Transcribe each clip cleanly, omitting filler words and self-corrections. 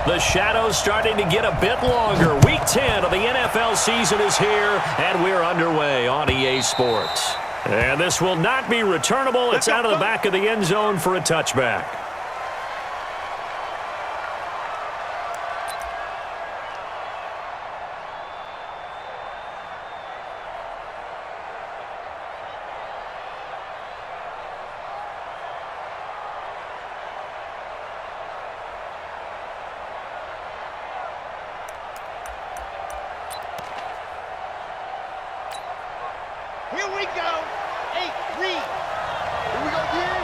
The shadow's starting to get a bit longer. Week 10 of the NFL season is here, and we're underway on EA Sports. And this will not be returnable. It's out of the back of the end zone for a touchback. Here we go. 8, read. Here we go, again.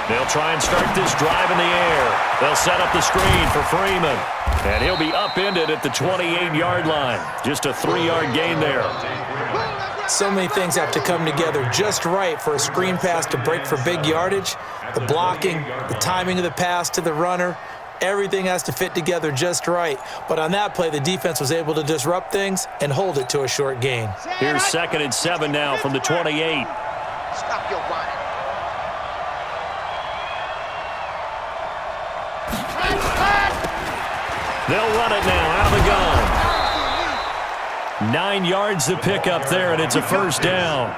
They'll try and start this drive in the air. They'll set up the screen for Freeman. And he'll be upended at the 28-yard line. Just a 3-yard gain there. So many things have to come together just right for a screen pass to break for big yardage. The blocking, the timing of the pass to the runner, everything has to fit together just right. But on that play, the defense was able to disrupt things and hold it to a short gain. Here's 2nd and 7 now from the 28. Stop your whining. They'll run it now out of the gun. 9 yards to pick up there, and it's a first down.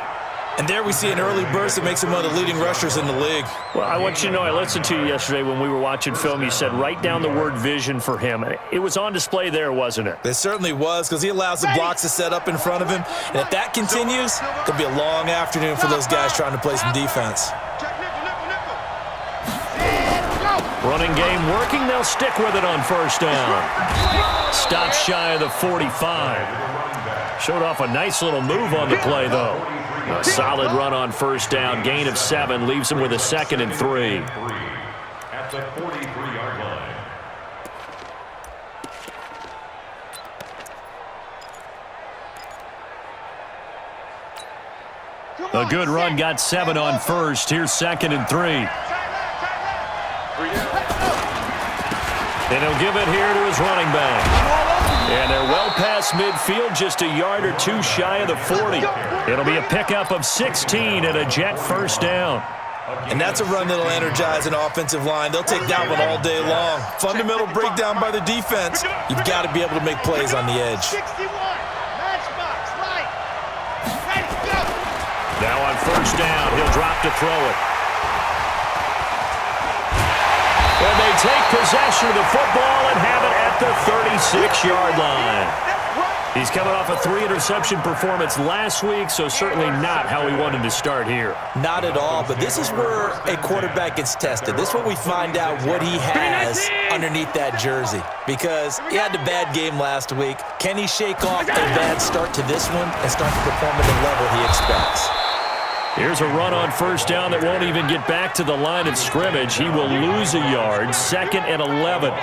And there we see an early burst that makes him one of the leading rushers in the league. Well, I want you to know, I listened to you yesterday when we were watching film. You said write down the word vision for him. It was on display there, wasn't it? It certainly was, because he allows the blocks to set up in front of him. And if that continues, it'll be a long afternoon for those guys trying to play some defense. Running game working. They'll stick with it on first down. Stop shy of the 45. Showed off a nice little move on the play, though. A solid run on first down. Gain of 7 leaves him with a 2nd and 3. At the 43-yard line. A good run got 7 on first. Here's 2nd and 3. And he'll give it here to his running back. And they're well past midfield, just a yard or 2 shy of the 40. It'll be a pickup of 16 and a Jet first down. And that's a run that'll energize an offensive line. They'll take that one all day long. Fundamental breakdown by the defense. You've got to be able to make plays on the edge. 61. Matchbox, right. Ready, go. Now on first down, he'll drop to throw it. And they take possession of the football and have it at the 36-yard line. He's coming off a 3-interception performance last week, so certainly not how he wanted to start here. Not at all, but this is where a quarterback gets tested. This is where we find out what he has underneath that jersey, because he had a bad game last week. Can he shake off a bad start to this one and start to perform at the level he expects? Here's a run on first down that won't even get back to the line of scrimmage. He will lose a yard. 2nd and 11.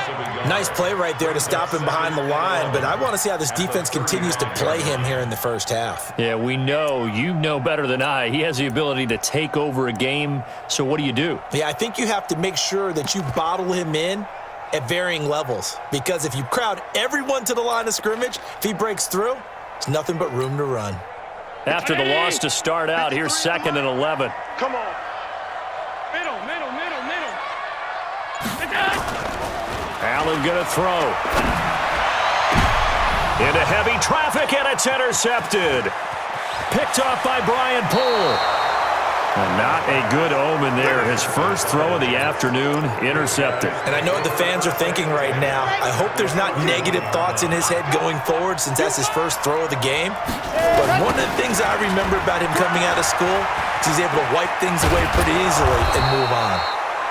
Nice play right there to stop him behind the line, but I want to see how this defense continues to play him here in the first half. Yeah, we know. You know better than I. He has the ability to take over a game, so what do you do? Yeah, I think you have to make sure that you bottle him in at varying levels, because if you crowd everyone to the line of scrimmage, if he breaks through, it's nothing but room to run. After the loss to start out, here's 2nd and 11. Come on. Middle. Allen gonna throw. Into heavy traffic, and it's intercepted. Picked off by Brian Poole. Not a good omen there. His first throw of the afternoon, intercepted. And I know what the fans are thinking right now. I hope there's not negative thoughts in his head going forward, since that's his first throw of the game. But one of the things I remember about him coming out of school is he's able to wipe things away pretty easily and move on.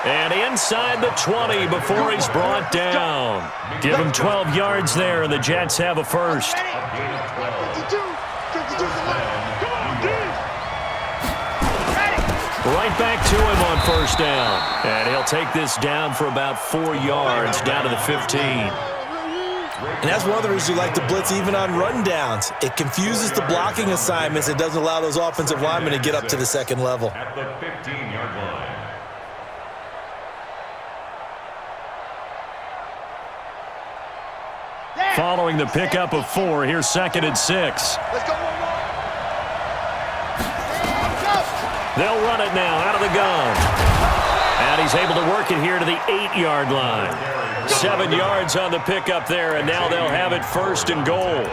And inside the 20 before he's brought down. Give him 12 yards there, and the Jets have a first. Right back to him on first down. And he'll take this down for about 4 yards, down to the 15. And that's one of the reasons you like to blitz even on run downs. It confuses the blocking assignments. It doesn't allow those offensive linemen to get up to the second level. At the 15-yard line. Following the pickup of 4, here's 2nd and 6. Let's go. They'll run it now out of the gun. And he's able to work it here to the 8-yard line. 7 yards on the pickup there, and now they'll have it 1st and goal.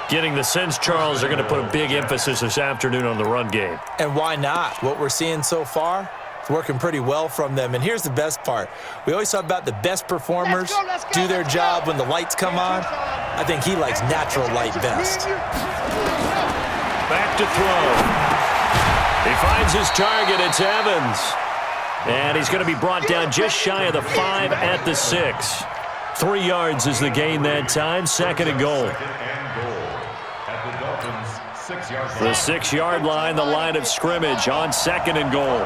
Getting the sense, Charles, they're going to put a big emphasis this afternoon on the run game. And why not? What we're seeing so far, it's working pretty well from them. And here's the best part. We always talk about the best performers do their job when the lights come on. I think he likes natural light best. Back to throw. He finds his target. It's Evans. And he's going to be brought down just shy of the 5 at the 6. 3 yards is the gain that time. 2nd and goal. The 6-yard line, the line of scrimmage on 2nd and goal.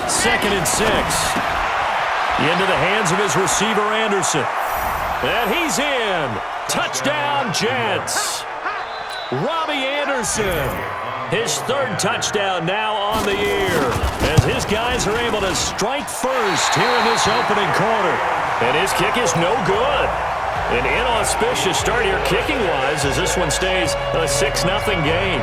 2nd and 6. Into the hands of his receiver, Anderson. And he's in. Touchdown, Jets. Robbie Anderson. His 3rd touchdown now on the year as his guys are able to strike first here in this opening quarter. And his kick is no good. An inauspicious start here kicking-wise as this one stays a 6-0 game.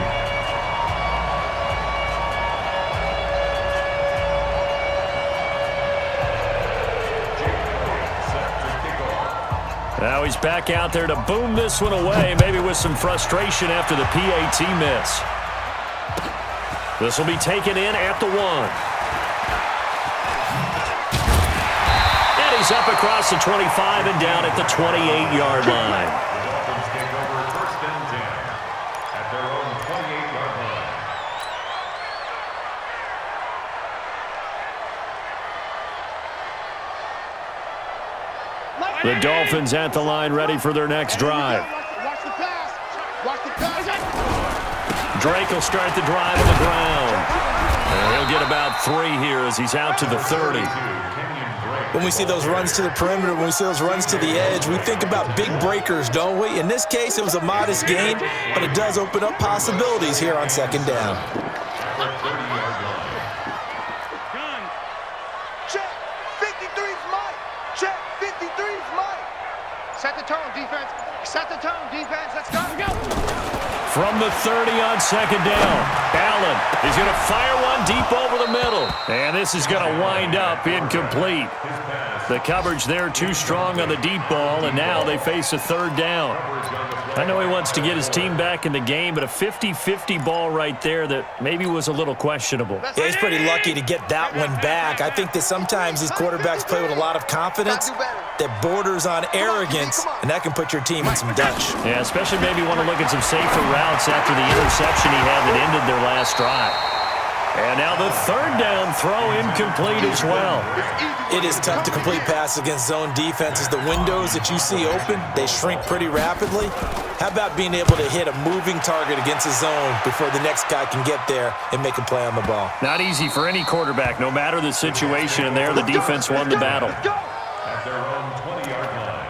Now he's back out there to boom this one away, maybe with some frustration after the PAT miss. This will be taken in at the 1. And he's up across the 25 and down at the 28-yard line. The Dolphins take over 1st and 10 at their own 28-yard line. The Dolphins at the line, ready for their next drive. Watch the pass. Watch the pass. Drake will start the drive on the ground. And he'll get about 3 here as he's out to the 30. When we see those runs to the perimeter, when we see those runs to the edge, we think about big breakers, don't we? In this case, it was a modest gain, but it does open up possibilities here on 2nd down. Check. 53's Mike. Check. 53's Mike. Set the tone, defense. Set the tone, defense. Let's go. From the 30 on 2nd down, Allen is going to fire one deep over the middle. And this is going to wind up incomplete. The coverage there too strong on the deep ball, and now they face a 3rd down. I know he wants to get his team back in the game, but a 50-50 ball right there that maybe was a little questionable. Yeah, he's pretty lucky to get that one back. I think that sometimes these quarterbacks play with a lot of confidence that borders on arrogance, and that can put your team in some Dutch. Yeah, especially maybe want to look at some safer routes after the interception he had that ended their last drive. And now the 3rd down throw incomplete as well. It is tough to complete passes against zone defenses. The windows that you see open, they shrink pretty rapidly. How about being able to hit a moving target against a zone before the next guy can get there and make a play on the ball? Not easy for any quarterback, no matter the situation, and there the defense won the battle. At their own 20-yard line.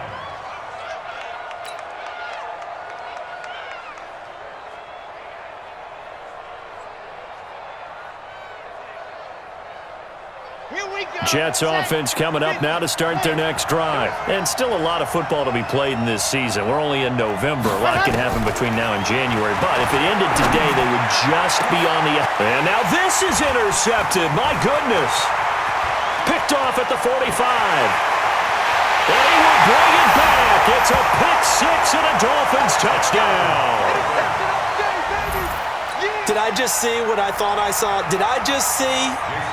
Jets offense coming up now to start their next drive. And still a lot of football to be played in this season. We're only in November. A lot can happen between now and January. But if it ended today, they would just be on the... And now this is intercepted. My goodness. Picked off at the 45. And he will bring it back. It's a pick 6 and a Dolphins touchdown. Did I just see what I thought I saw? Did I just see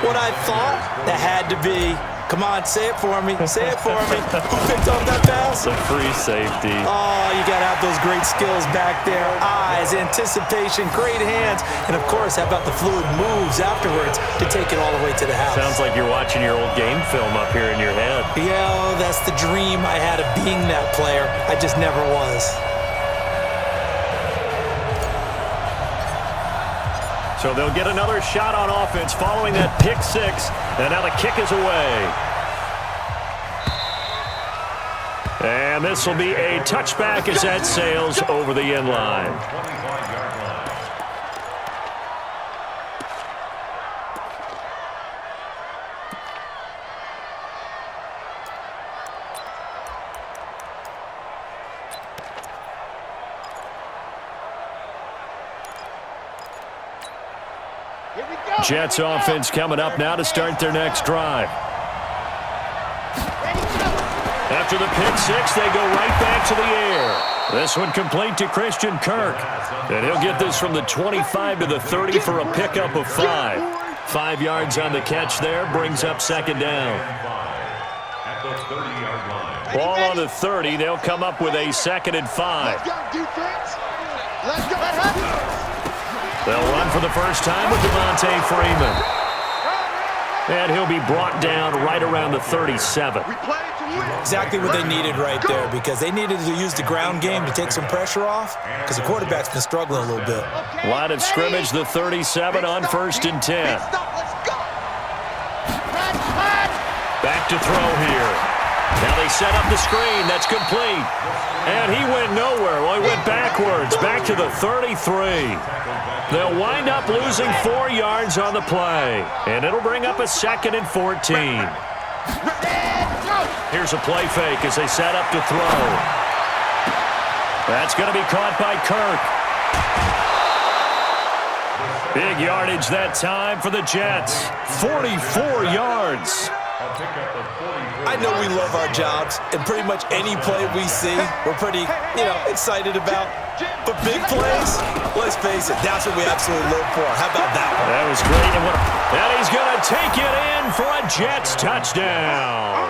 what I thought? That had to be. Come on, say it for me. Say it for me. Who picked off that pass? It's a free safety. Oh, you got to have those great skills back there. Eyes, anticipation, great hands. And, of course, how about the fluid moves afterwards to take it all the way to the house? Sounds like you're watching your old game film up here in your head. Yeah, that's the dream I had of being that player. I just never was. So they'll get another shot on offense following that pick 6. And now the kick is away. And this will be a touchback as that sails over the end line. 25-yard line. Here we go. Jets offense coming up now to start their next drive. Ready, go. After the pick six, they go right back to the air. This one complete to Christian Kirk. And he'll get this from the 25 to the 30 for a pickup of 5. 5 yards on the catch there, brings up second down. At the 30-yard line. Ball on the 30, they'll come up with a 2nd and 5. Let's go, defense. Let's go. They'll run for the first time with Devontae Freeman. And he'll be brought down right around the 37. We play to win. Exactly what they needed right there, because they needed to use the ground game to take some pressure off, because the quarterback's been struggling a little bit. Line of scrimmage, the 37 on 1st and 10. Let's go. Back to throw here. Now they set up the screen. That's complete. And he went nowhere. Well, he went backwards, back to the 33. They'll wind up losing 4 yards on the play. And it'll bring up a 2nd and 14. Here's a play fake as they set up to throw. That's going to be caught by Kirk. Big yardage that time for the Jets. 44 yards. I know we love our jobs, and pretty much any play we see, we're pretty, excited about. But big plays, let's face it, that's what we absolutely live for. How about that one? That was great. And he's going to take it in for a Jets touchdown.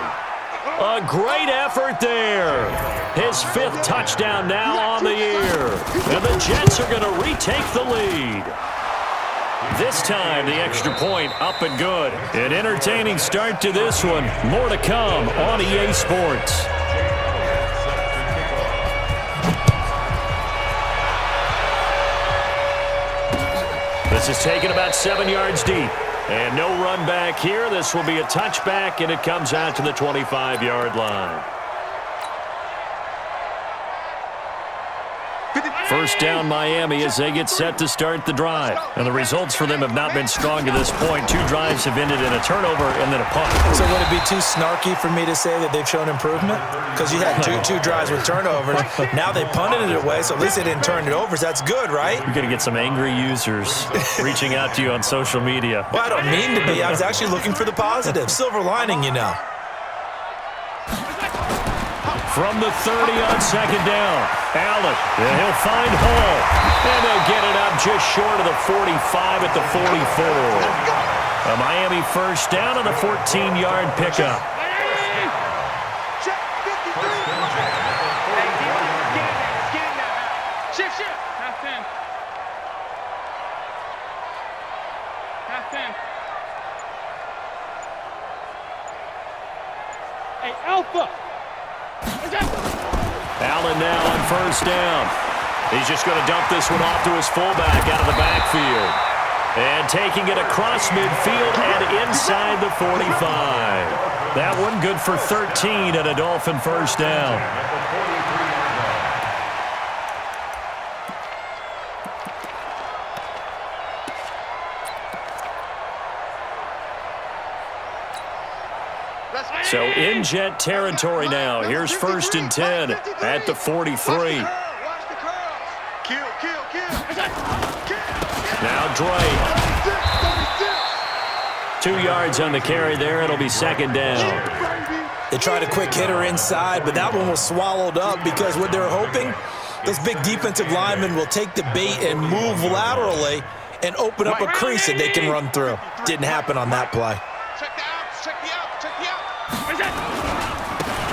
A great effort there. His 5th touchdown now on the year. And the Jets are going to retake the lead. This time, the extra point up and good. An entertaining start to this one. More to come on EA Sports. This is taken about 7 yards deep. And no run back here. This will be a touchback, and it comes out to the 25-yard line. First down Miami as they get set to start the drive. And the results for them have not been strong to this point. 2 drives have ended in a turnover and then a punt. So would it be too snarky for me to say that they've shown improvement? Because you had two drives with turnovers. Now they punted it away, so at least they didn't turn it over. So that's good, right? You're going to get some angry users reaching out to you on social media. Well, I don't mean to be. I was actually looking for the positive. Silver lining, From the 30 on second down, Allen, and he'll find Hall. And they'll get it up just short of the 45 at the 44. A Miami first down on the 14-yard pickup. Check 53. Shift. Half 10. Half 10. Hey, Alpha. Allen now on first down. He's just going to dump this one off to his fullback out of the backfield. And taking it across midfield and inside the 45. That one good for 13 and a Dolphin first down. So in Jet territory now. Here's 1st and 10 at the 43. Watch the curls. Kill. Now Drake. 2 yards on the carry there. It'll be 2nd down. They tried a quick hitter inside, but that one was swallowed up because what they're hoping, those big defensive linemen will take the bait and move laterally and open up a crease that they can run through. Didn't happen on that play. Check the outs.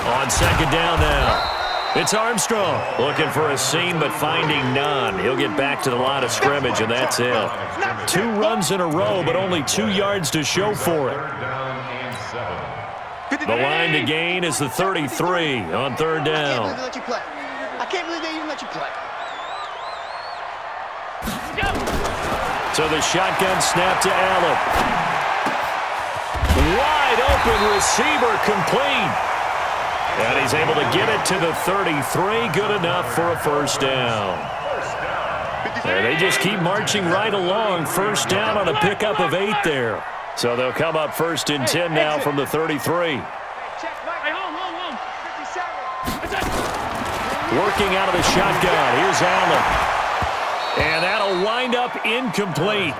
On second down now. It's Armstrong looking for a seam but finding none. He'll get back to the line of scrimmage, and that's it. 2 runs in a row, but only 2 yards to show for it. The line to gain is the 33 on 3rd down. I can't believe they even let you play. So the shotgun snap to Allen. Wide open receiver complete. And he's able to get it to the 33. Good enough for a first down. And they just keep marching right along. First down on a pickup of 8 there. So they'll come up 1st and 10 now from the 33. Working out of the shotgun. Here's Allen. And that'll wind up incomplete.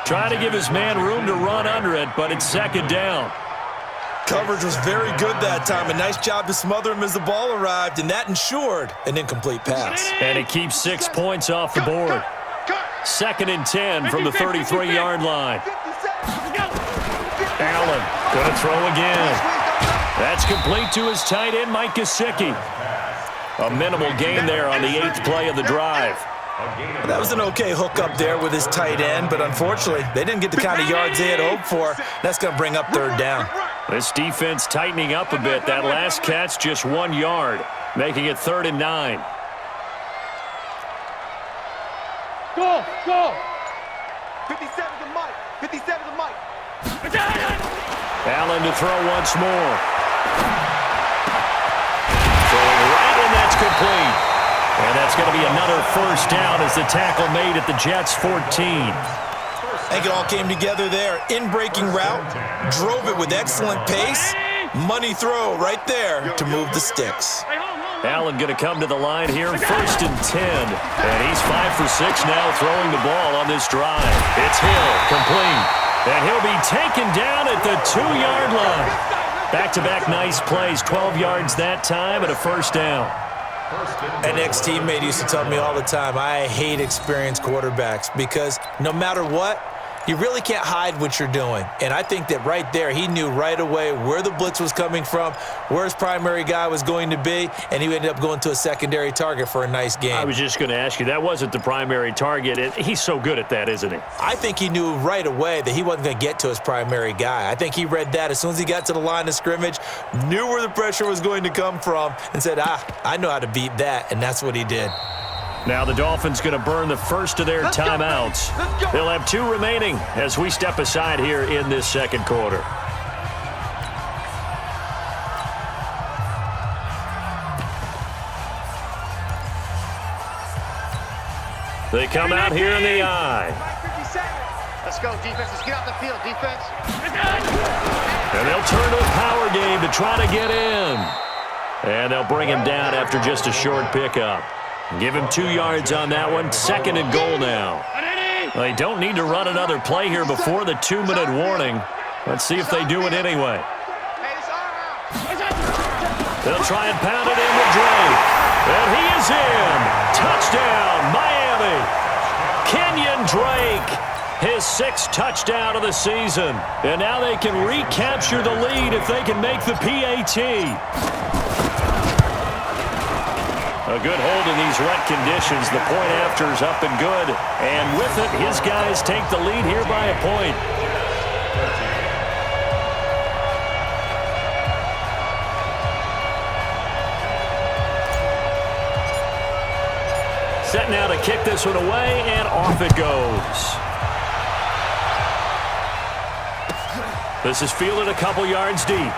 Trying to give his man room to run under it, but it's second down. Coverage was very good that time. A nice job to smother him as the ball arrived, and that ensured an incomplete pass. And it keeps 6 points off the board. Second and 10 from the 33-yard line. Allen going to throw again. That's complete to his tight end, Mike Gesicki. A minimal gain there on the 8th play of the drive. That was an okay hook up there with his tight end, but unfortunately, they didn't get the kind of yards they had hoped for. That's going to bring up third down. This defense tightening up a bit. That last catch just 1 yard, making it 3rd and 9. Go, go. 57 to Mike. 57 to Mike. Allen to throw once more. Throwing right, and that's complete. And that's going to be another first down as the tackle made at the Jets' 14. I think it all came together there. In-breaking route, drove it with excellent pace. Money throw right there to move the sticks. Allen going to come to the line here, 1st and 10. And he's 5 for 6 now throwing the ball on this drive. It's Hill, complete. And he'll be taken down at the 2-yard line. Back-to-back nice plays, 12 yards that time and a first down. An ex-teammate used to tell me all the time, I hate experienced quarterbacks because no matter what, you really can't hide what you're doing. And I think that right there, he knew right away where the blitz was coming from, where his primary guy was going to be, and he ended up going to a secondary target for a nice game. I was just going to ask you, that wasn't the primary target. He's so good at that, isn't he? I think he knew right away that he wasn't going to get to his primary guy. I think he read that as soon as he got to the line of scrimmage, knew where the pressure was going to come from, and said, I know how to beat that, and that's what he did. Now the Dolphins going to burn the first of their timeouts. They'll have 2 remaining as we step aside here in this second quarter. They come out here in the eye. Let's go, defense. Let's get off the field, defense. And they'll turn to a power game to try to get in. And they'll bring him down after just a short pickup. Give him 2 yards on that one. 2nd and goal now. They don't need to run another play here before the 2-minute warning. Let's see if they do it anyway. They'll try and pound it in with Drake. And he is in. Touchdown, Miami. Kenyon Drake, his 6th touchdown of the season. And now they can recapture the lead if they can make the PAT. A good hold in these wet conditions. The point after is up and good. And with it, his guys take the lead here by a point. Set now to kick this one away, and off it goes. This is fielded a couple yards deep.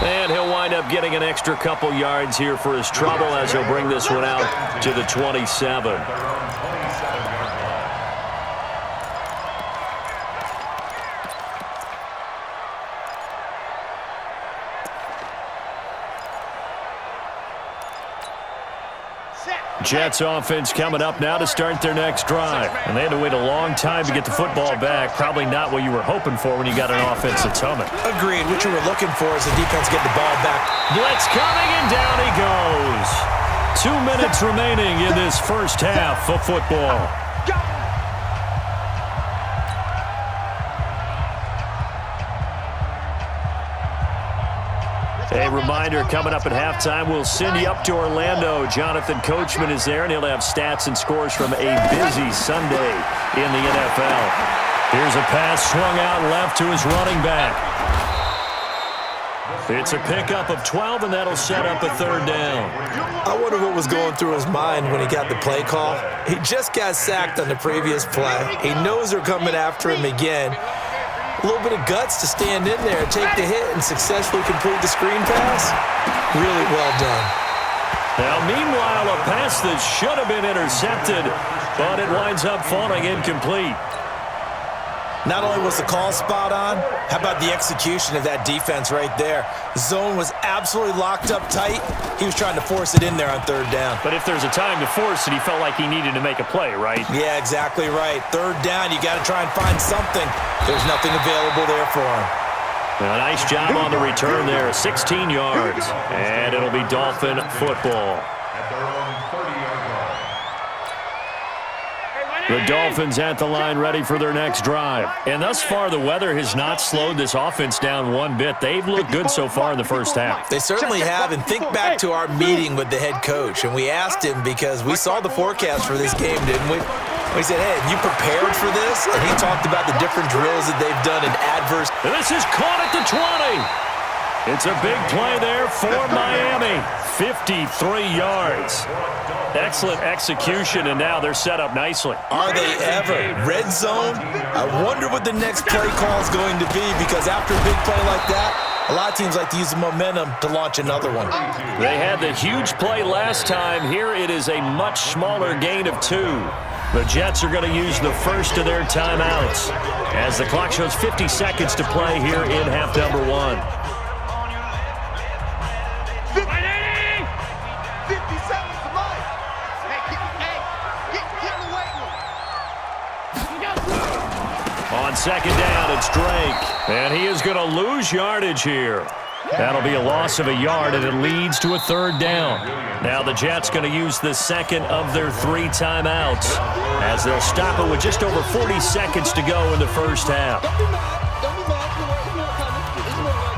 And he'll wind up getting an extra couple yards here for his trouble as he'll bring this one out to the 27. Jets offense coming up now to start their next drive. And they had to wait a long time to get the football back. Probably not what you were hoping for when you got an offense that's humming. Agreed. What you were looking for is the defense get the ball back. Blitz coming, and down he goes. 2 minutes remaining in this first half of football. A reminder, coming up at halftime, we'll send you up to Orlando. Jonathan Coachman is there, and he'll have stats and scores from a busy Sunday in the NFL. Here's a pass swung out left to his running back. It's a pickup of 12, and that'll set up a 3rd down. I wonder what was going through his mind when he got the play call. He just got sacked on the previous play. He knows they're coming after him again. A little bit of guts to stand in there, take the hit, and successfully complete the screen pass. Really well done. Now, meanwhile, a pass that should have been intercepted, but it winds up falling incomplete. Not only was the call spot on, how about the execution of that defense right there? The zone was absolutely locked up tight. He was trying to force it in there on third down. But if there's a time to force it, he felt like he needed to make a play, right? Yeah, exactly right. Third down, you got to try and find something. There's nothing available there for him. A nice job on the return there, 16 yards. And it'll be Dolphin football. At their own 30-yard line. The Dolphins at the line ready for their next drive. And thus far, the weather has not slowed this offense down one bit. They've looked good so far in the first half. They certainly have, and think back to our meeting with the head coach, and we asked him because we saw the forecast for this game, didn't we? We said, hey, have you prepared for this? And he talked about the different drills that they've done in adverse. And this is caught at the 20. It's a big play there for Miami. 53 yards. Excellent execution, and now they're set up nicely. Are they ever? Red zone? I wonder what the next play call is going to be, because after a big play like that, a lot of teams like to use the momentum to launch another one. They had the huge play last time. Here it is a much smaller gain of 2. The Jets are going to use the first of their timeouts as the clock shows 50 seconds to play here in half number 1. 50 seconds to life. Hey, get in the weight room. On second down, it's Drake. And he is going to lose yardage here. That'll be a loss of a yard, and it leads to a third down. Now the Jets going to use the second of their 3 timeouts as they'll stop it with just over 40 seconds to go in the first half. Don't be mad. Don't be mad. It's more coming. It's more coming.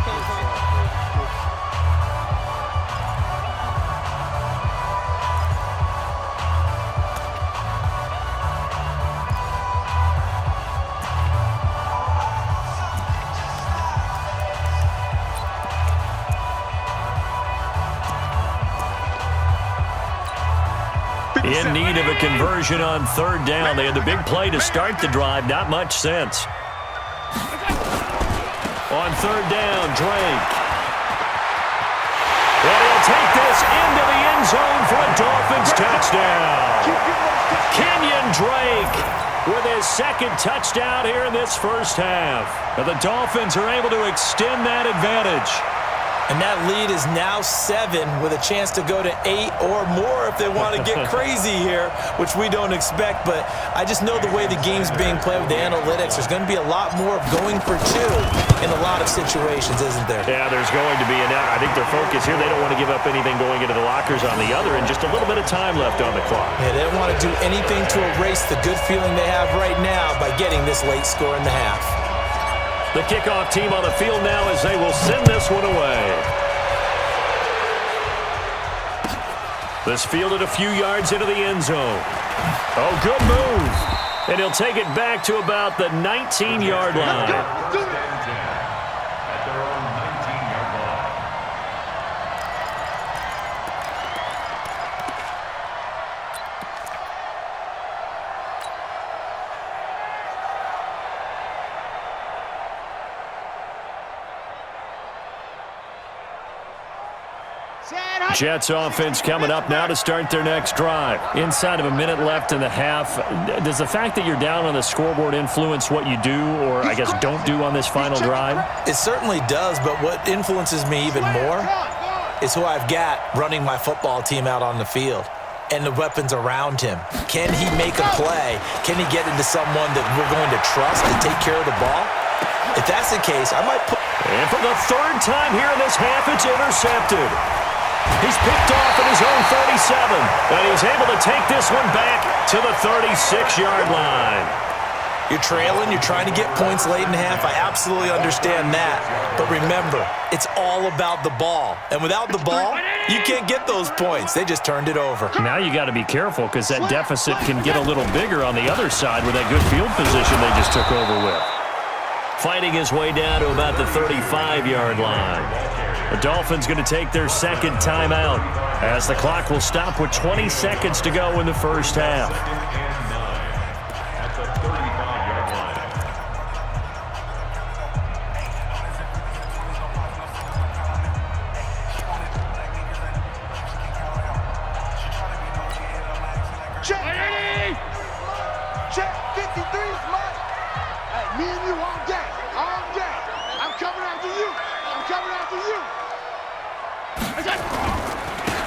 In need of a conversion on third down. They had the big play to start the drive. Not much sense. On third down, Drake. And he'll take this into the end zone for a Dolphins touchdown. Kenyon Drake with his second touchdown here in this first half. And the Dolphins are able to extend that advantage. And that lead is now 7 with a chance to go to 8 or more if they want to get crazy here, which we don't expect. But I just know the way the game's being played with the analytics, there's going to be a lot more of going for 2 in a lot of situations, isn't there? Yeah, there's going to be. And I think their focus here, they don't want to give up anything going into the lockers on the other, and just a little bit of time left on the clock. Yeah, they don't want to do anything to erase the good feeling they have right now by getting this late score in the half. The kickoff team on the field now as they will send this one away. This fielded a few yards into the end zone. Oh, good move. And he'll take it back to about the 19-yard line. At their own 19-yard line. Jets offense coming up now to start their next drive. Inside of a minute left in the half. Does the fact that you're down on the scoreboard influence what you do, or I guess don't do on this final drive? It certainly does, but what influences me even more is who I've got running my football team out on the field and the weapons around him. Can he make a play? Can he get into someone that we're going to trust to take care of the ball? If that's the case, I might put... And for the third time here in this half, it's intercepted. He's picked off at his own 37, and he's able to take this one back to the 36-yard line. You're trailing, you're trying to get points late in the half. I absolutely understand that. But remember, it's all about the ball. And without the ball, you can't get those points. They just turned it over. Now you got to be careful because that deficit can get a little bigger on the other side with that good field position they just took over with. Fighting his way down to about the 35-yard line. The Dolphins going to take their second timeout as the clock will stop with 20 seconds to go in the first half. At the 35-yard line. Check. 53 is mine. Hey, Me and you all day. All day. I'm coming after you. I'm coming after you.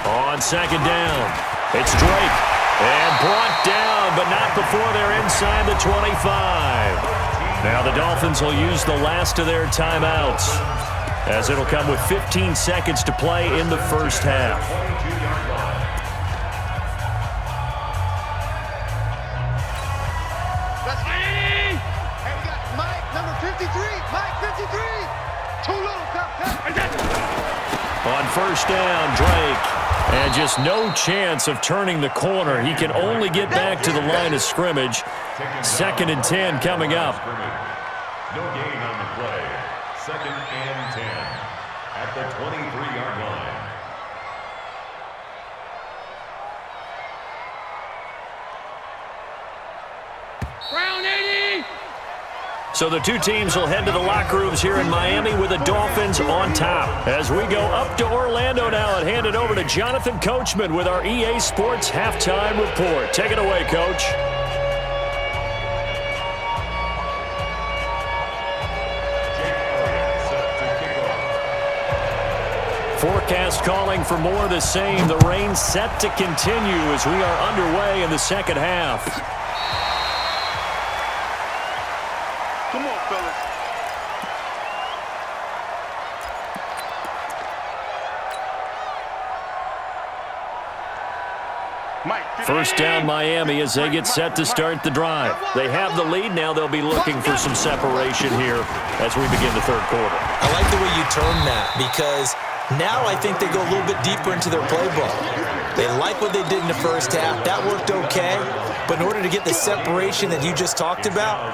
On second down, it's Drake. And brought down, but not before they're inside the 25. Now the Dolphins will use the last of their timeouts, as it'll come with 15 seconds to play in the first half. Let's get it! Hey, we got Mike, number 53. Mike, 53. Too little, come. On first down, Drake. And just no chance of turning the corner. He can only get back to the line of scrimmage. 2nd and 10 coming up. No gain on the play. 2nd and 10 at the 23-yard line. Brown 80. So the two teams will head to the locker rooms here in Miami with the Dolphins on top. As we go up to Orlando now and hand it over to Jonathan Coachman with our EA Sports Halftime Report. Take it away, Coach. Forecast calling for more of the same. The rain set to continue as we are underway in the second half. Come on, fellas. First down Miami as they get set to start the drive. They have the lead. Now they'll be looking for some separation here as we begin the third quarter. I like the way you term that, because now I think they go a little bit deeper into their playbook. They like what they did in the first half. That worked okay. But in order to get the separation that you just talked about,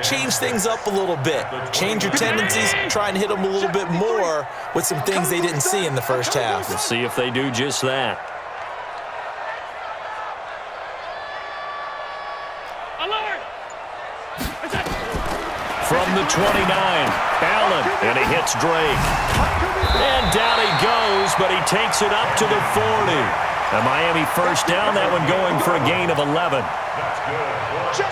change things up a little bit. Change your tendencies. Try and hit them a little bit more with some things they didn't see in the first half. We'll see if they do just that. From the 29, Allen, and he hits Drake. And down he goes, but he takes it up to the 40. A Miami first down, that one going for a gain of 11.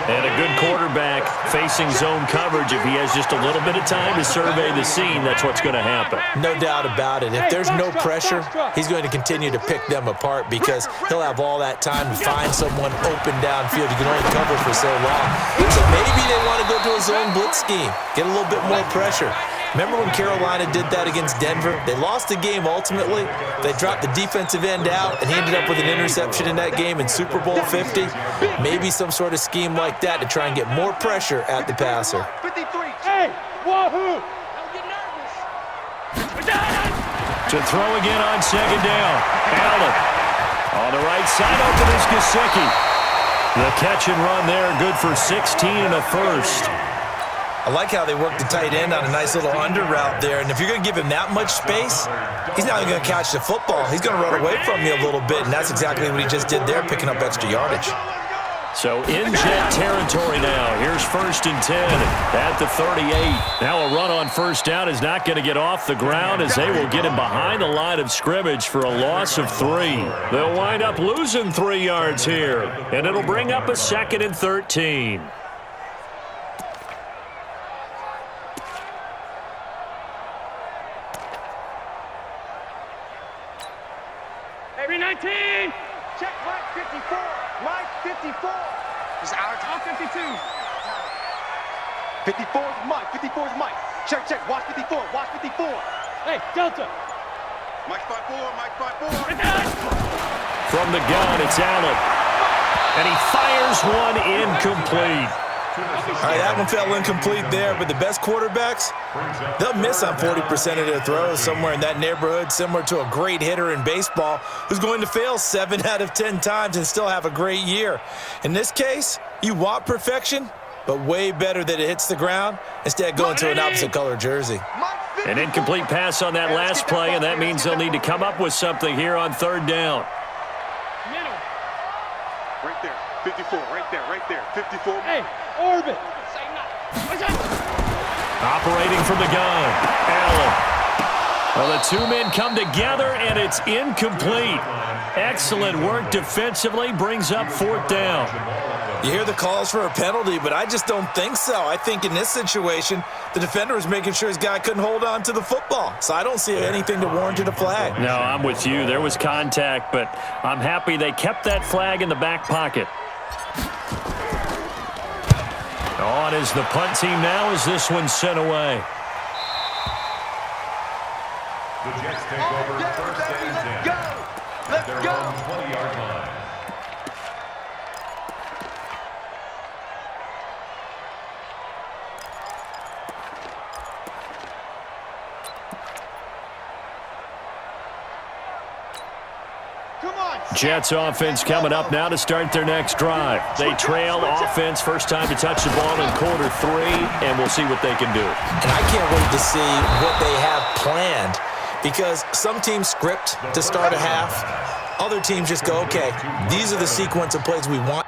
And a good quarterback facing zone coverage. If he has just a little bit of time to survey the scene, that's what's going to happen. No doubt about it. If there's no pressure, he's going to continue to pick them apart because he'll have all that time to find someone open downfield. He can only cover for so long. So maybe they want to go to a zone blitz scheme, get a little bit more pressure. Remember when Carolina did that against Denver? They lost the game ultimately. They dropped the defensive end out, and he ended up with an interception in that game in Super Bowl 50. Maybe some sort of scheme like that to try and get more pressure at the passer. 53. Hey, wahoo! Don't get nervous. To throw again on second down. Allen. On the right side, open is Gesicki. The catch and run there, good for 16 and a first. I like how they work the tight end on a nice little under route there. And if you're going to give him that much space, he's not even going to catch the football. He's going to run away from you a little bit, and that's exactly what he just did there, picking up extra yardage. So in jet territory now. Here's 1st and 10 at the 38. Now a run on first down is not going to get off the ground as they will get him behind the line of scrimmage for a loss of 3. They'll wind up losing 3 yards here, and it'll bring up a 2nd and 13. Every 19. Check Mike 54. Mike 54. This is our time. 52. 54 is Mike. 54 is Mike. Check, check. Watch 54. Watch 54. Hey, Delta. Mike 54. Mike 54. From the gun, it's Allen. And he fires one incomplete. All right, that one fell incomplete there, but the best quarterbacks, they'll miss on 40% of their throws, somewhere in that neighborhood, similar to a great hitter in baseball who's going to fail 7 out of 10 times and still have a great year. In this case, you want perfection, but way better that it hits the ground instead of going to an opposite color jersey. An incomplete pass on that last play, and that means they'll need to come up with something here on 3rd down. Right there. 54. Right there. Right there. 54. Hey, orbit. Operating from the gun, Allen. Well, the two men come together, and it's incomplete. Excellent work defensively, brings up 4th down. You hear the calls for a penalty, but I just don't think so. I think in this situation, the defender was making sure his guy couldn't hold on to the football. So I don't see anything to warrant a flag. No, I'm with you. There was contact, but I'm happy they kept that flag in the back pocket. On is the punt team now as this one's sent away. The Jets take over first and 10. Let's They're go. on 20-yard line. Jets offense coming up now to start their next drive. They trail offense, first time to touch the ball in quarter 3, and we'll see what they can do. And I can't wait to see what they have planned, because some teams script to start a half. Other teams just go, okay, these are the sequence of plays we want.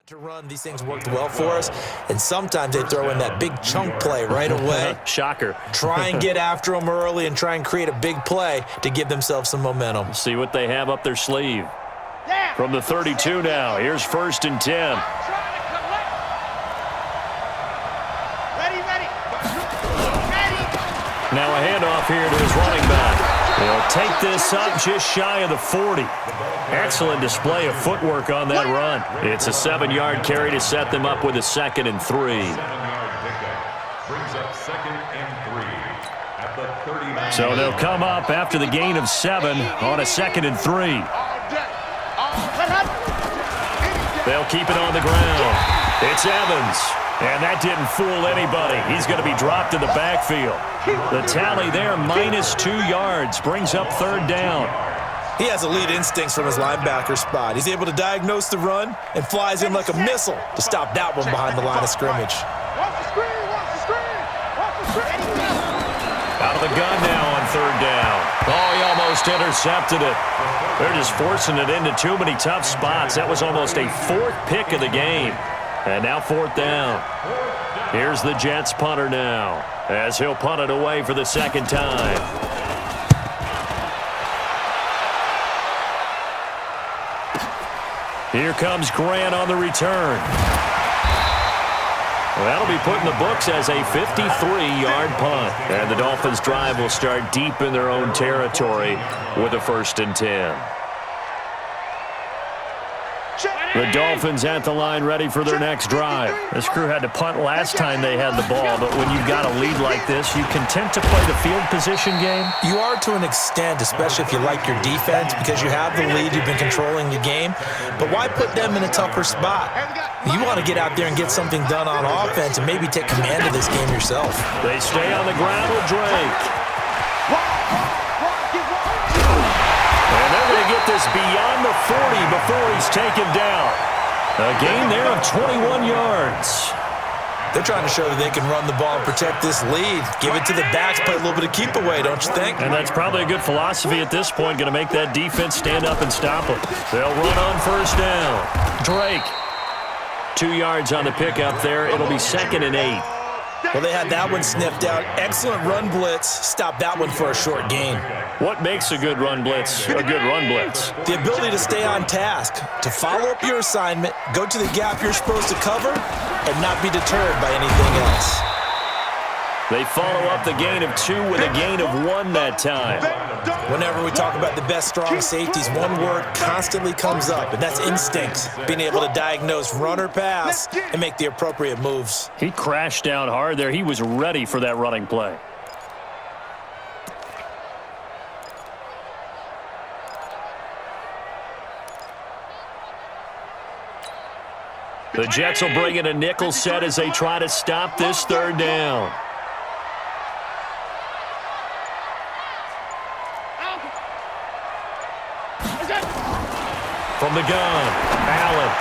To run, these things worked well for us, and sometimes they throw in that big chunk play right away. Shocker. Try and get after them early and try and create a big play to give themselves some momentum. See what they have up their sleeve. From the 32 now, here's first and 10. Now a handoff here to his running back. They'll take this up just shy of the 40. Excellent display of footwork on that run. It's a 7-yard carry to set them up with a 2nd and 3. 7-yard pickup brings up 2nd and 3 at the 39. So they'll come up after the gain of 7 on a 2nd and 3. They'll keep it on the ground. It's Evans. And that didn't fool anybody. He's going to be dropped in the backfield. The tally there, -2 yards, brings up 3rd down. He has elite instincts from his linebacker spot. He's able to diagnose the run and flies in like a missile to stop that one behind the line of scrimmage. Out of the gun now on 3rd down. Oh, he almost intercepted it. They're just forcing it into too many tough spots. That was almost a 4th pick of the game. And now 4th down. Here's the Jets punter now as he'll punt it away for the 2nd time. Here comes Grant on the return. Well, that'll be put in the books as a 53-yard punt. And the Dolphins' drive will start deep in their own territory with a 1st and 10. The Dolphins at the line ready for their next drive. This crew had to punt last time they had the ball, but when you've got a lead like this, you can tend to play the field position game. You are to an extent, especially if you like your defense, because you have the lead, you've been controlling the game. But why put them in a tougher spot? You want to get out there and get something done on offense and maybe take command of this game yourself. They stay on the ground with Drake. And they're going to get this beyond the 40 before he's taken down. A gain there of 21 yards. They're trying to show that they can run the ball and protect this lead. Give it to the backs, play a little bit of keep away, don't you think? And that's probably a good philosophy at this point, going to make that defense stand up and stop them. They'll run on 1st down. Drake. 2 yards on the pickup there. It'll be 2nd and 8. Well, they had that one sniffed out. Excellent run blitz. Stop that one for a short gain. What makes a good run blitz a good run blitz? The ability to stay on task, to follow up your assignment, go to the gap you're supposed to cover, and not be deterred by anything else. They follow up the gain of 2 with a gain of 1 that time. Whenever we talk about the best strong safeties, one word constantly comes up, and that's instinct. Being able to diagnose run or pass and make the appropriate moves. He crashed down hard there. He was ready for that running play. The Jets will bring in a nickel set as they try to stop this 3rd down. From the gun, Allen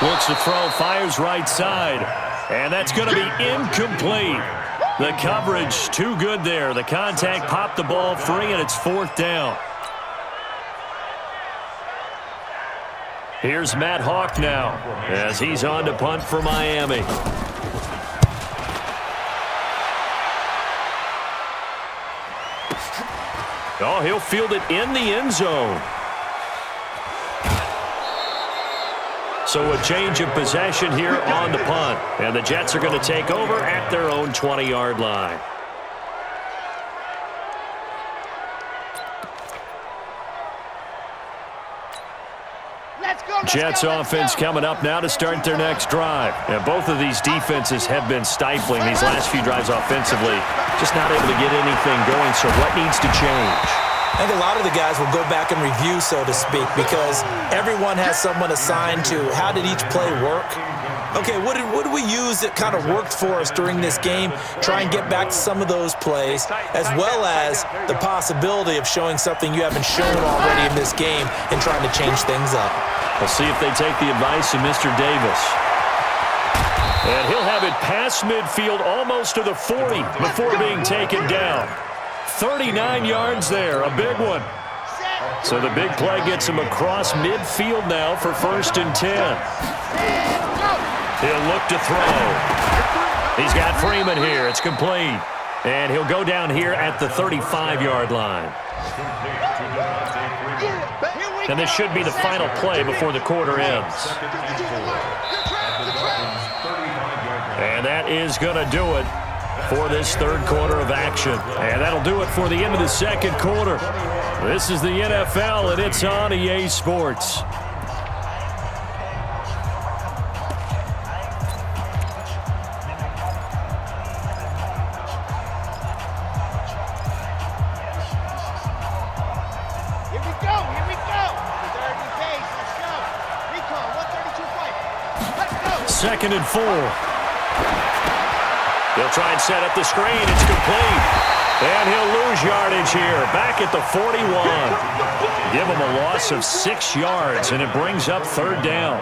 looks to throw, fires right side, and that's going to be incomplete. The coverage too good there. The contact popped the ball free, and it's 4th down. Here's Matt Hawk now as he's on to punt for Miami. Oh, he'll field it in the end zone. So a change of possession here on the punt. And the Jets are going to take over at their own 20-yard line. Jets offense coming up now to start their next drive. And both of these defenses have been stifling these last few drives offensively. Just not able to get anything going. So what needs to change? I think a lot of the guys will go back and review, so to speak, because everyone has someone assigned to how did each play work. Okay, what did we use that kind of worked for us during this game? Try and get back to some of those plays, as well as the possibility of showing something you haven't shown already in this game and trying to change things up. We'll see if they take the advice of Mr. Davis. And he'll have it past midfield almost to the 40 before being taken down. 39 yards there, a big one. So the big play gets him across midfield now for 1st and 10. He'll look to throw. He's got Freeman here. It's complete. And he'll go down here at the 35-yard line. And this should be the final play before the quarter ends. And that is going to do it for this 3rd quarter of action. And that'll do it for the end of the 2nd quarter. This is the NFL, and it's on EA Sports. Here we go. Third and pace. Let's go. Recon, 132 fight. Let's go. 2nd and 4. He'll try and set up the screen. It's complete. And he'll lose yardage here. Back at the 41. Give him a loss of 6 yards, and it brings up 3rd down.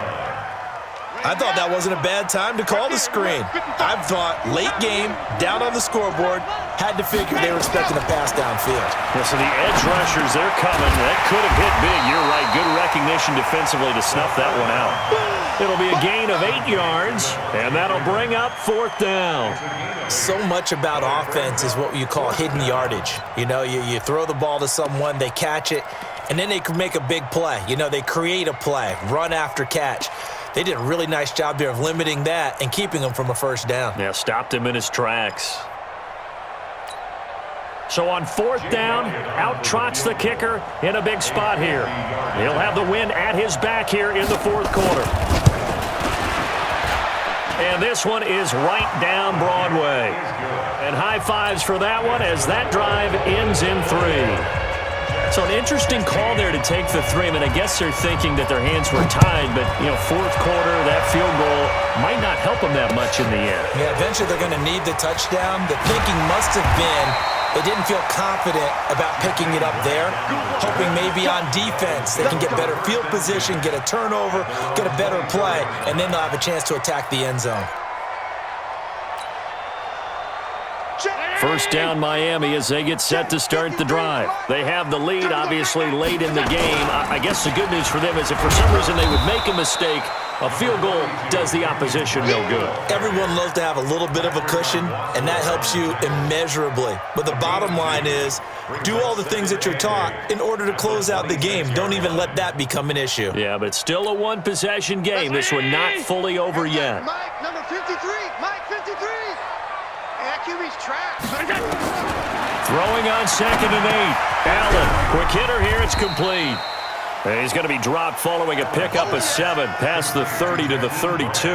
I thought that wasn't a bad time to call the screen. I thought late game, down on the scoreboard, had to figure they were expecting a pass downfield. Yeah, so the edge rushers, they're coming. That could have hit big. You're right. Good recognition defensively to snuff that one out. It'll be a gain of 8 yards, and that'll bring up 4th down. So much about offense is what you call hidden yardage. You know, you throw the ball to someone, they catch it, and then they can make a big play. You know, they create a play, run after catch. They did a really nice job there of limiting that and keeping him from a first down. Yeah, stopped him in his tracks. So on fourth down, out trots the kicker in a big spot here. He'll have the wind at his back here in the fourth quarter. And this one is right down Broadway. And high fives for that one as that drive ends in 3. So an interesting call there to take the 3. I mean, I guess they're thinking that their hands were tied, but, you know, fourth quarter, that field goal might not help them that much in the end. Yeah, eventually they're going to need the touchdown. The thinking must have been they didn't feel confident about picking it up there, hoping maybe on defense they can get better field position, get a turnover, get a better play, and then they'll have a chance to attack the end zone. First down Miami as they get set to start the drive. They have the lead, obviously, late in the game. I guess the good news for them is if for some reason they would make a mistake, a field goal does the opposition no good. Everyone loves to have a little bit of a cushion, and that helps you immeasurably. But the bottom line is, do all the things that you're taught in order to close out the game. Don't even let that become an issue. Yeah, but still a one-possession game. This one not fully over yet. Mike, number 53. Mike, 53. That QB's trash. Throwing on 2nd and 8. Allen, quick hitter here. It's complete. And he's going to be dropped following a pickup of 7 past the 30 to the 32.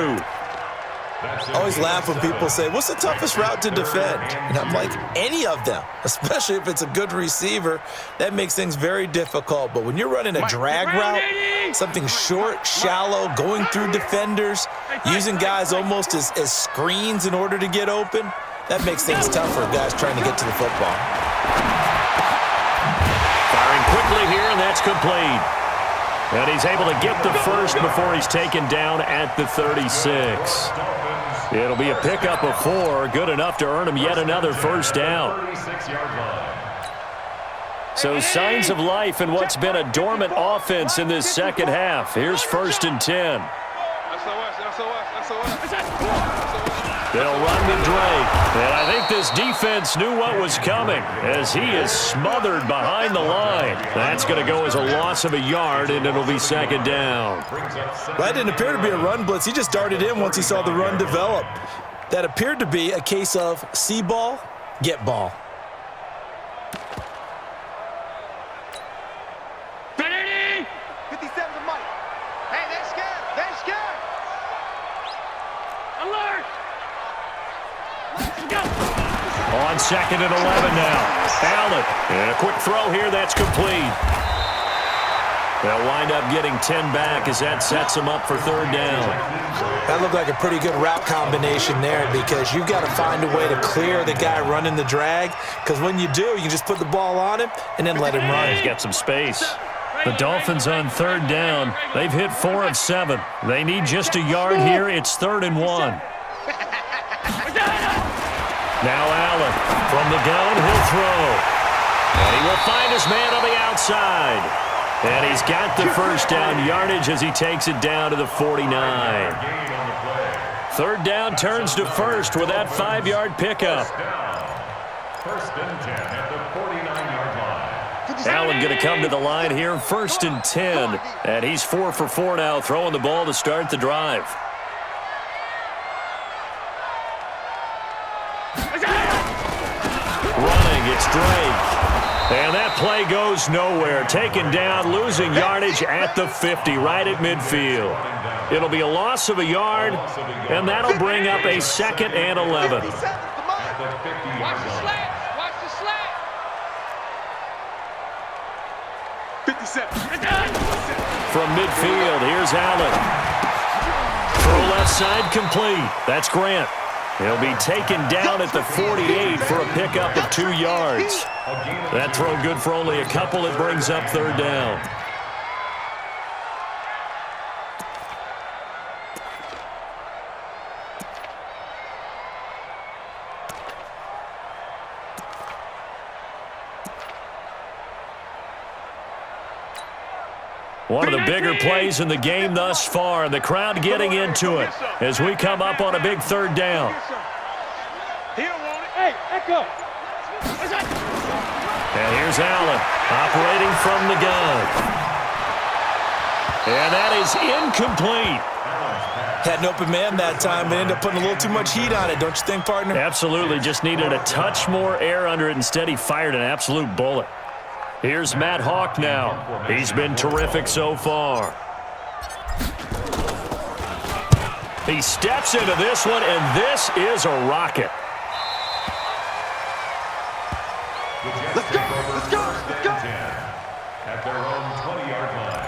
I always laugh when people say, what's the toughest route to defend? And I'm like, any of them, especially if it's a good receiver. That makes things very difficult. But when you're running a drag route, something short, shallow, going through defenders, using guys almost as screens in order to get open, that makes things tough for guys trying to get to the football. Firing quickly here, and that's complete. And he's able to get the first before he's taken down at the 36. It'll be a pickup of 4, good enough to earn him yet another first down. So signs of life in what's been a dormant offense in this second half. Here's 1st and 10. They'll run with Drake. And I think this defense knew what was coming as he is smothered behind the line. That's going to go as a loss of a yard, and it'll be 2nd down. That didn't appear to be a run blitz. He just darted in once he saw the run develop. That appeared to be a case of see ball, get ball. Benny! 57 to Mike. Hey, they're scared. They're scared. Alert! On 2nd and 11 now. Allen, and a quick throw here, that's complete. They'll wind up getting 10 back as that sets them up for 3rd down. That looked like a pretty good route combination there because you've got to find a way to clear the guy running the drag, because when you do, you just put the ball on him and then let him run. He's got some space. The Dolphins on 3rd down. They've hit 4 of 7. They need just a yard here. It's 3rd and 1. Now Allen from the gun, he'll throw. And he will find his man on the outside. And he's got the first down yardage as he takes it down to the 49. 3rd down turns to 1st with that 5-yard pickup. 1st and 10 at the 49-yard line. Allen going to come to the line here, 1st and 10. And he's 4 for 4 now, throwing the ball to start the drive. Running, it's Drake. And that play goes nowhere. Taken down, losing yardage at the 50, right at midfield. It'll be a loss of a yard, and that'll bring up a 2nd and 11. Watch the slant. Watch the slant. 57. From midfield, here's Allen. Throw left side complete. That's Grant. He'll be taken down at the 48 for a pickup of 2 yards. That throw good for only a couple. It brings up 3rd down. One of the bigger plays in the game thus far, and the crowd getting into it as we come up on a big 3rd down. He don't want it. Hey, echo. And here's Allen operating from the gun. And that is incomplete. Had an open man that time, but ended up putting a little too much heat on it, don't you think, partner? Absolutely. Just needed a touch more air under it. Instead, he fired an absolute bullet. Here's Matt Hawk now. He's been terrific so far. He steps into this one, and this is a rocket. Let's go! Let's go! Let's go! At their own 20-yard line.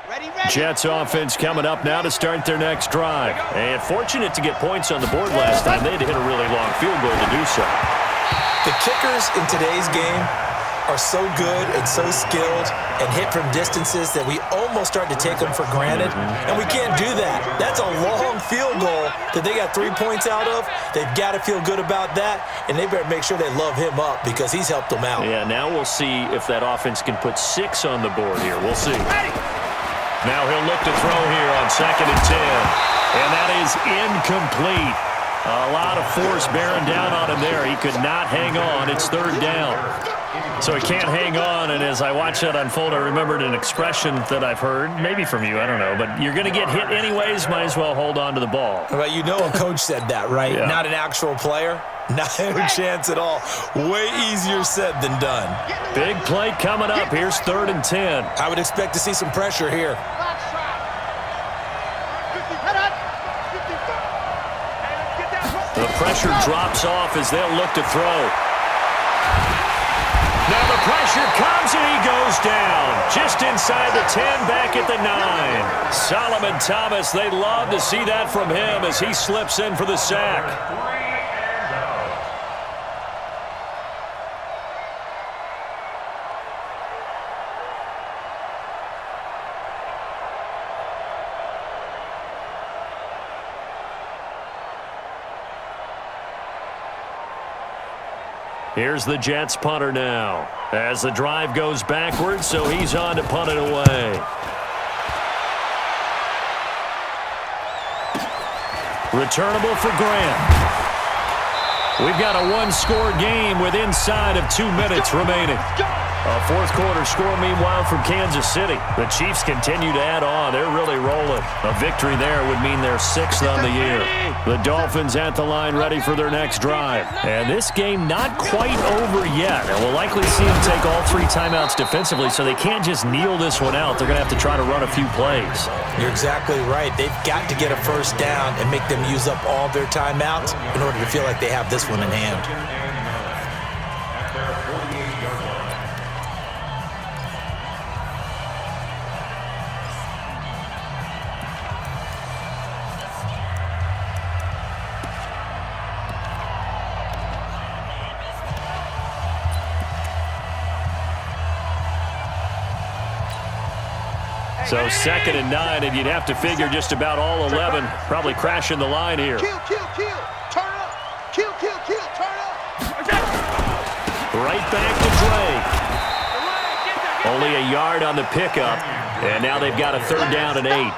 Ready, ready. Jets offense coming up now to start their next drive. And fortunate to get points on the board last time. They had to hit a really long field goal to do so. The kickers in today's game are so good and so skilled and hit from distances that we almost start to take them for granted, and we can't do that. That's a long field goal that they got 3 points out of. They've got to feel good about that, and they better make sure they love him up because he's helped them out. Yeah, now we'll see if that offense can put 6 on the board here. We'll see. Now he'll look to throw here on 2nd and 10, and that is incomplete. A lot of force bearing down on him there. He could not hang on. It's 3rd down. So he can't hang on, and as I watch that unfold, I remembered an expression that I've heard, maybe from you, I don't know, but you're going to get hit anyways, might as well hold on to the ball. Well, you know a coach said that, right? Yeah. Not an actual player. Not a chance at all. Way easier said than done. Big play coming up. Here's 3rd and 10. I would expect to see some pressure here. The pressure drops off as they'll look to throw. Now the pressure comes and he goes down. Just inside the 10, back at the 9. Solomon Thomas, they'd love to see that from him as he slips in for the sack. Here's the Jets punter now as the drive goes backwards, so he's on to punt it away. Returnable for Grant. We've got a one-score game with inside of 2 minutes remaining. A fourth-quarter score, meanwhile, from Kansas City. The Chiefs continue to add on. They're really rolling. A victory there would mean they're 6th on the year. The Dolphins at the line ready for their next drive. And this game not quite over yet. And we'll likely see them take all 3 timeouts defensively, so they can't just kneel this one out. They're going to have to try to run a few plays. You're exactly right. They've got to get a first down and make them use up all their timeouts in order to feel like they have this one in hand. At their 48-yard line. So 2nd and 9, and you'd have to figure just about all 11 probably crashing the line here. Kill, kill, kill. Turn up. Kill, kill, kill. Turn up. Right back to Drake. Only a yard on the pickup, and now they've got a 3rd down and 8.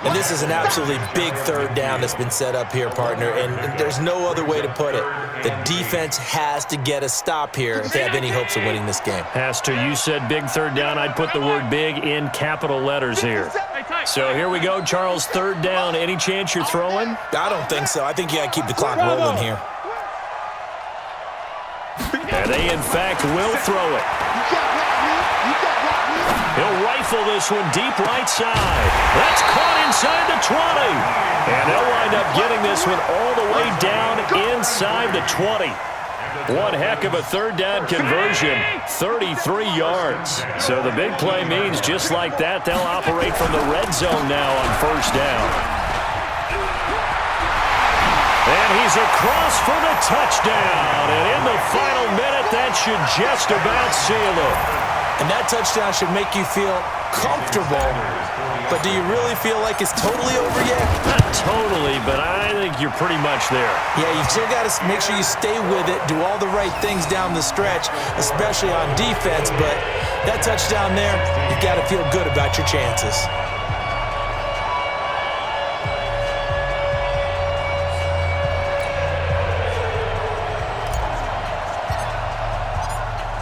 And this is an absolutely big 3rd down that's been set up here, partner, and there's no other way to put it. The defense has to get a stop here if they have any hopes of winning this game. Has to. You said big 3rd down. I'd put the word big in capital letters here. So here we go, Charles, 3rd down. Any chance you're throwing? I don't think so. I think you got to keep the clock rolling here. And they, in fact, will throw it. He'll rifle this one deep right side. That's caught inside the 20. And they'll wind up getting this one all the way down inside the 20. One heck of a 3rd down conversion, 33 yards. So the big play means just like that, they'll operate from the red zone now on 1st down. And he's across for the touchdown. And in the final minute, that should just about seal it. And that touchdown should make you feel comfortable But do you really feel like it's totally over yet? Not totally, but I think you're pretty much there. Yeah, you've still got to make sure you stay with it, do all the right things down the stretch, especially on defense. But that touchdown there, you've got to feel good about your chances.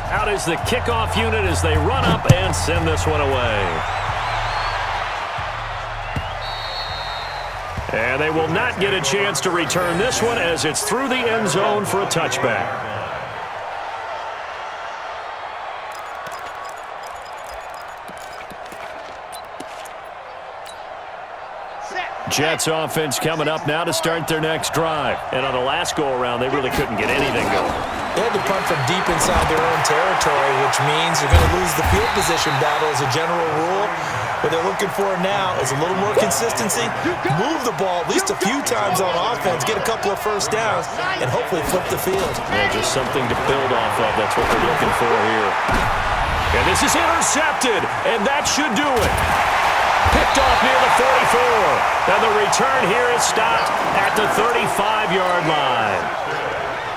Out is the kickoff unit as they run up and send this one away. And they will not get a chance to return this one as it's through the end zone for a touchback. Jets offense coming up now to start their next drive. And on the last go-around, they really couldn't get anything going. They had to punt from deep inside their own territory, which means they're going to lose the field position battle as a general rule. What they're looking for now is a little more consistency, move the ball at least a few times on offense, get a couple of first downs, and hopefully flip the field. Yeah, just something to build off of. That's what they're looking for here. And this is intercepted, and that should do it. Picked off near the 44. And the return here is stopped at the 35-yard line.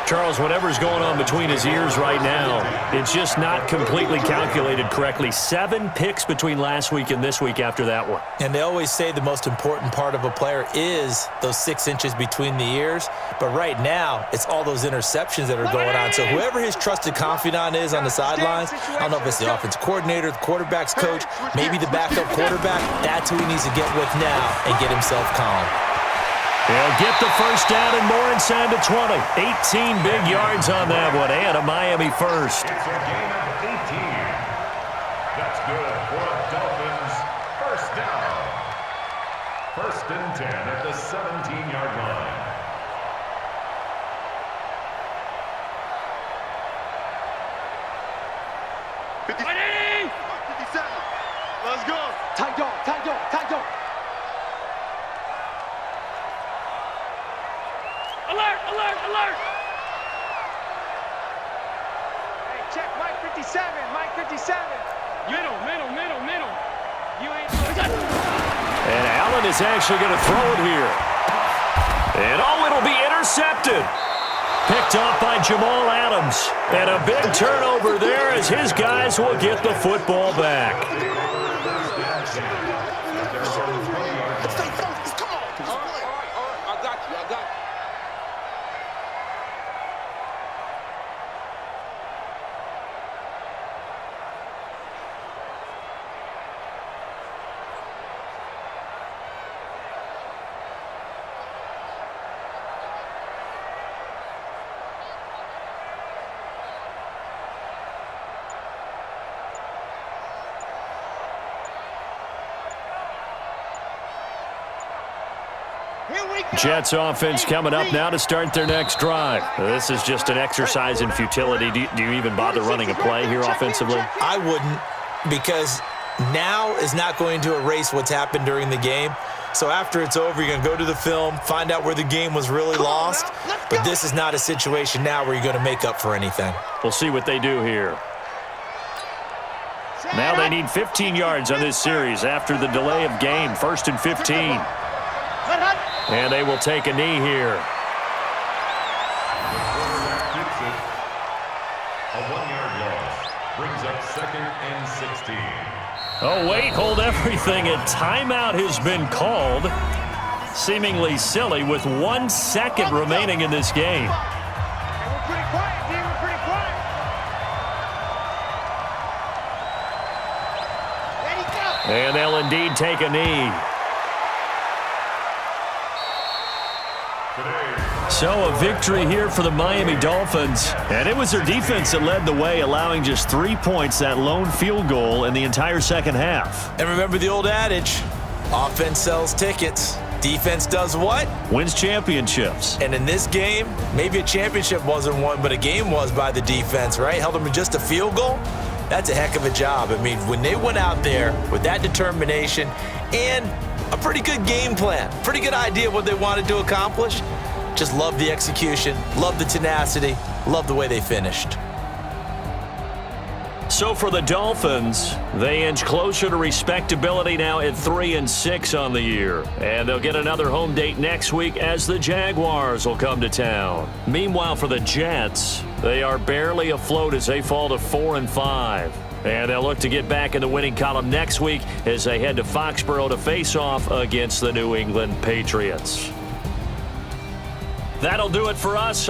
Charles, whatever's going on between his ears right now, it's just not completely calculated correctly. 7 picks between last week and this week after that one. And they always say the most important part of a player is those 6 inches between the ears. But right now, it's all those interceptions that are going on. So whoever his trusted confidant is on the sidelines, I don't know if it's the offensive coordinator, the quarterback's coach, maybe the backup quarterback, that's who he needs to get with now and get himself calm. They'll get the first down and more inside the 20. 18 big yards on that one, and a Miami first. It's a gain of 18. That's good for a Dolphins first down. 1st and 10 at the 17-yard line. Let's go. Tight dog, tight dog, tight dog. Alert, alert, alert. Hey, check Mike 57, Mike 57. Middle, middle, middle, middle. You ain't. And Allen is actually going to throw it here. And it'll be intercepted. Picked off by Jamal Adams. And a big turnover there as his guys will get the football back. I got you. Jets offense coming up now to start their next drive. This is just an exercise in futility. Do you even bother running a play here offensively? I wouldn't, because now is not going to erase what's happened during the game. So after it's over, you're going to go to the film, find out where the game was really lost. But this is not a situation now where you're going to make up for anything. We'll see what they do here. Now they need 15 yards on this series after the delay of game. 1st and 15. And they will take a knee here. A 1-yard loss brings up 2nd and 16. Oh, wait, hold everything. A timeout has been called. Seemingly silly with 1 second remaining in this game. We're pretty quiet, D. We're pretty quiet. Ready, go. And they'll indeed take a knee. So a victory here for the Miami Dolphins. And it was their defense that led the way, allowing just 3 points, that lone field goal in the entire second half. And remember the old adage, offense sells tickets. Defense does what? Wins championships. And in this game, maybe a championship wasn't won, but a game was by the defense, right? Held them to just a field goal. That's a heck of a job. I mean, when they went out there with that determination and a pretty good game plan, pretty good idea what they wanted to accomplish, just love the execution, love the tenacity, love the way they finished. So for the Dolphins, they inch closer to respectability now at 3-6 on the year. And they'll get another home date next week as the Jaguars will come to town. Meanwhile, for the Jets, they are barely afloat as they fall to 4-5. And they'll look to get back in the winning column next week as they head to Foxborough to face off against the New England Patriots. That'll do it for us.